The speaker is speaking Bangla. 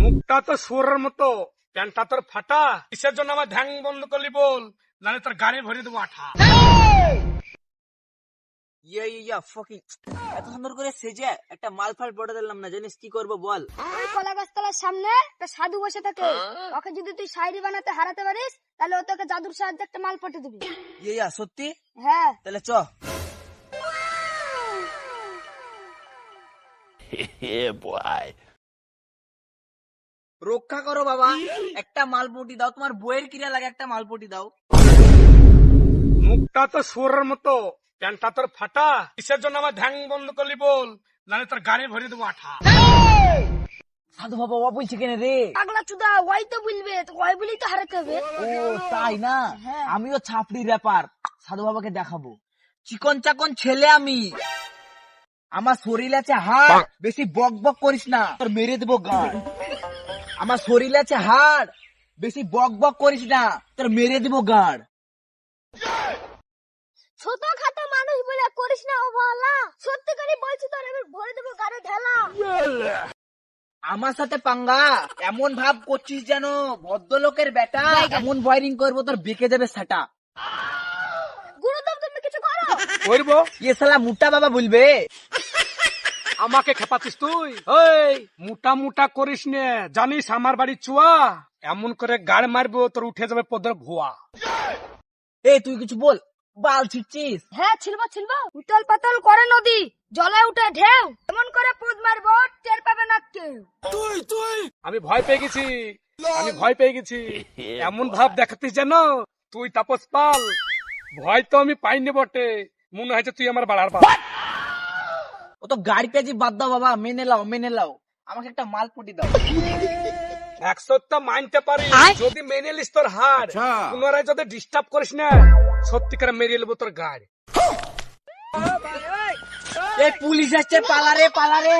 মুখটা তো সুরের মতো, প্যান্টটা তোর ফাটা। কিসের জন্য আমার ধ্যান বন্ধ করলি বল, নাহলে তোর গাড়ি ভরে দেবো আঠা। ইয়া ফুকিং এত সুন্দর করে সেজে একটা মাল ফাল পড়ে দিলাম না, জানিস কি করবো বল? ওই কলা গাছতলার সামনে একটা সাধু বসে থাকে, ওকে যদি তুই শায়রি বানাতে হারাতে পারিস তাহলে ও তোকে জাদুর সাহায্যে একটা মাল পটে দিবি। ইয়া সত্যি? হ্যাঁ, তাহলে চ। রক্ষা করো বাবা, একটা মালপটি দাও। তোমার বইয়ের কিরা লাগে, একটা মালপটি দাও। মুখটা তো সুরের মতো, প্যান্টটা তোর ফাটা। কিসের জন্য আমার ধ্যান বন্ধ করলি বল, নাহলে তোর গাড়ি ভরে দেবো আঠা। সাধু বাবা ও বলছে কেন রে? পাগলা চুদা, ওই তো বলবে, তো ওই বলেই তো হারাতে হবে। ও তাই না? হ্যাঁ। আমিও ছাপড়ি র্যাপার, সাধু বাবাকে দেখাবো। চিকন চাকন ছেলে আমি, আমার শরীর আছে হাড়, বেশি বক বক করিস না, তোর মেরে দেবো গাড়। আমার শরীর আছে হাড়, বেশি বক বক করিস না, তোর মেরে দেবো গাড়। ছোট খাটো মানুষ বলে করিস না অবহেলা, সত্যি করে বলছি তোর আমি ভরে দেবো গাড়ি ঢেলা। আমার সাথে পাঙ্গা এমন ভাব করছিস যেন ভদ্রলোকের বেটা, এমন ওয়ারিং করবো তোর বেঁকে যাবে সেটা। গুরুদেব তুমি কিছু করো। করবো? ইয়ে শালা মোটা বাবা বলবে। আমাকে খেপাতিস তুই? এই মোটা মোটা করিস নে, জানিস আমার বাড়ি চুয়া। এমন করে গাড় মারবো তোর উঠে যাবে পদের ভুয়া। এই তুই কিছু বল, বাল ছিটছিস? হ্যাঁ ছিলবো ছিলবো, উতল পাতল করে নদী, জলে উঠে ঢেউ, এমন করে পোদ মারবো টের পাবে না কেউ। আমি ভয় পেয়ে গেছি, আমি ভয় পেয়ে গেছি। এমন ভাব দেখাতিস যেন তুই তাপস পাল। ভয় তো আমি পাইনি বটে, মনে হয়েছে তুই আমার বাড়ার পাল। ও তো গাড়ি পেঁচি বাদ দাও বাবা, মেনে লাও মেনে লাও, আমাকে একটা মালপটি দাও। 100টা মানতে পারি, যদি মেনে নিস তোর হার, পুনরায় যদি ডিস্টার্ব করিস না সত্যিকারে মেরিয়ে নেবো তোর গাড়ি। এই পুলিশ আসছে, পালারে পালারে।